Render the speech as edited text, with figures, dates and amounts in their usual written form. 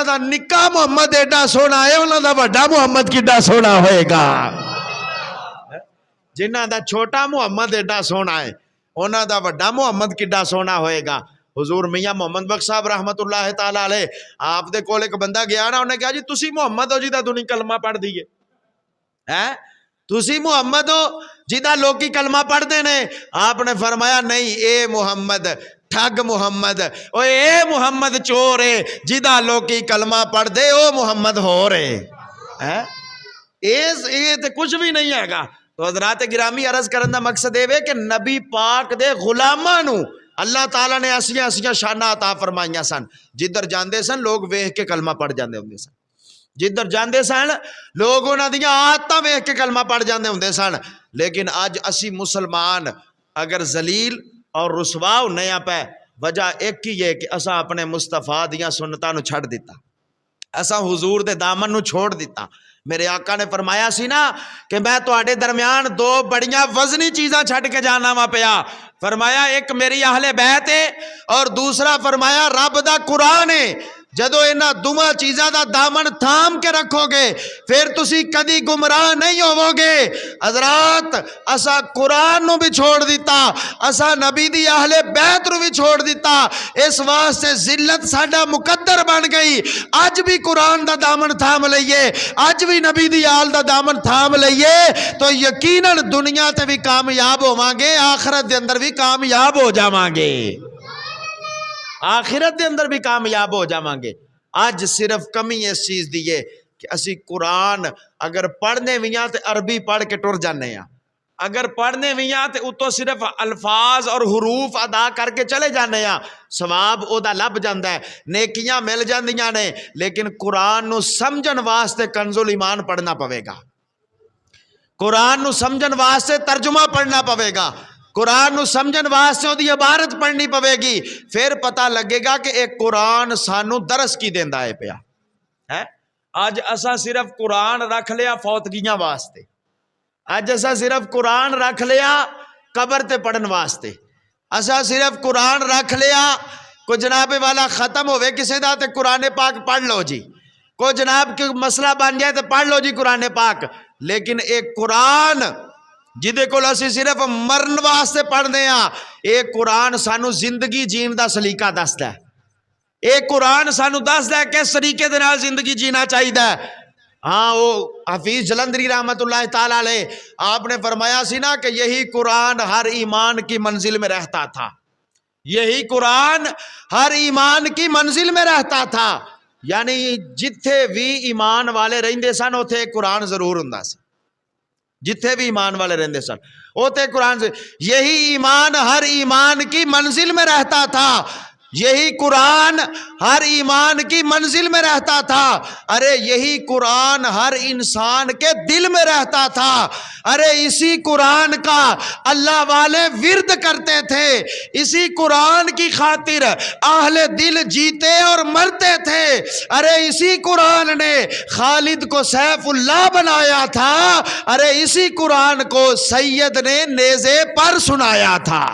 دا نکا محمد ایڈا سونا ہے انہاں دا بڑا محمد کیڈا سونا ہوئے گا. جنہاں دا چھوٹا محمد ایڈا سونا ہے انہاں دا بڑا محمد کیڈا سونا ہوئے گا. حضور میاں محمد بخش صاحب رحمت اللہ تعالی علیہ آپ دے کول ایک بندہ گیا نا، انہیں کہا جی تسی محمد ہو جیدہ دنی کلمہ پڑھ دیئے، تسی محمد ہو جیدہ لوکی کلمہ پڑھ دینے. آپ نے فرمایا نہیں، اے محمد ٹھگ محمد، اے محمد چور ہے جیدہ لوکی کلمہ پڑھ دے، او محمد ہو رہے. یہ تے کچھ بھی نہیں ہے گا. تو حضرات گرامی عرض کرن دا مقصد ہے کہ نبی پاک دے غلاماں نو اللہ تعالیٰ نے ایسیاں شانہ عطا فرمائیاں سن. جدھر جاندے سن لوگ ویکھ کے کلمہ پڑھ جاندے ہوندے سن، جدھر جاندے سن لوگ انہاں دیاں عادتاں ویکھ کے کلمہ پڑھ جاندے ہوندے سن. لیکن اج اسی مسلمان اگر ذلیل اور رسوا ہونے پہ وجہ ایک ہی ہے کہ اساں اپنے مصطفیٰ دیاں سنتاں نو چھڑ دیتا، اساں حضور دے دامن نو چھوڑ دیتا. میرے آقا نے فرمایا سی نا کہ میں تواڈے درمیان دو بڑیاں وزنی چیزاں چھڈ کے جانا وا پیا. فرمایا ایک میری اہل بیت ہے اور دوسرا فرمایا رب دا قرآن ہے. جدو انہاں دوواں چیزاں دا دامن تھام کے رکھو گے پھر تسی کدی گمراہ نہیں ہوو گے. حضرات اسا قرآن نو بھی چھوڑ دیتا، اسا نبی دی اہل بیت نو بھی چھوڑ دیتا، اس واسطے ذلت ساڈا مقدر بن گئی. اج بھی قرآن دا دامن تھام لئیے، اج بھی نبی دی آل دا دامن تھام لئیے تو یقیناً دنیا تے بھی کامیاب ہوواں گے، آخرت دے اندر بھی کامیاب ہو جاواں گے، آخرت دے اندر بھی کامیاب ہو جاواں گے. آج صرف کمی اس چیز دیئے کہ اسی قرآن اگر پڑھنے ویاں تے عربی پڑھ کے ٹر جانے ہیں، اگر پڑھنے ویاں تے اتو صرف الفاظ اور حروف ادا کر کے چلے جانے ہیں، ثواب او دا لب جاندہ ہے، نیکیاں مل جاندیاں نے. لیکن قرآن نو سمجھن واسطے کنز الایمان پڑھنا پوے گا، قرآن نو سمجھن واسطے ترجمہ پڑھنا پوے گا، قرآن نو سمجھن واسطے دی عبارت پڑھنی پوے گی. پھر پتہ لگے گا کہ ایک قرآن سانو درس کی دیندہ ہے پیا. آج اسا صرف قرآن رکھ لیا فوتگیاں واسطے، آج اسا صرف قرآن رکھ لیا قبر تے پڑھن واسطے، اسا صرف قرآن رکھ لیا کوئی جناب والا ختم ہوئے کسی دا تے قرآن پاک پڑھ لو جی، کوئی جناب کی مسئلہ بن جائے تے پڑھ لو جی قرآن پاک. لیکن ایک قرآن جدے کو اسی صرف مرن واسطے پڑھ دے ہاں، ایک قرآن سانو زندگی جین دا سلیقہ دستا ہے، ایک قرآن سانو دستا ہے کس طریقے دے نال زندگی جینا چاہیے. ہاں وہ حفیظ جلندری رحمت اللہ تعالیٰ علیہ آپ نے فرمایا سی نا کہ یہی قرآن ہر ایمان کی منزل میں رہتا تھا، یہی قرآن ہر ایمان کی منزل میں رہتا تھا. یعنی جتھے بھی ایمان والے رہندے سن اوتھے قرآن ضرور ہوندا سی، جتھے بھی ایمان والے رہندے سن اوتے قرآن سے. یہی ایمان ہر ایمان کی منزل میں رہتا تھا، یہی قرآن ہر ایمان کی منزل میں رہتا تھا. ارے یہی قرآن ہر انسان کے دل میں رہتا تھا. ارے اسی قرآن کا اللہ والے ورد کرتے تھے، اسی قرآن کی خاطر اہل دل جیتے اور مرتے تھے. ارے اسی قرآن نے خالد کو سیف اللہ بنایا تھا، ارے اسی قرآن کو سید نے نیزے پر سنایا تھا.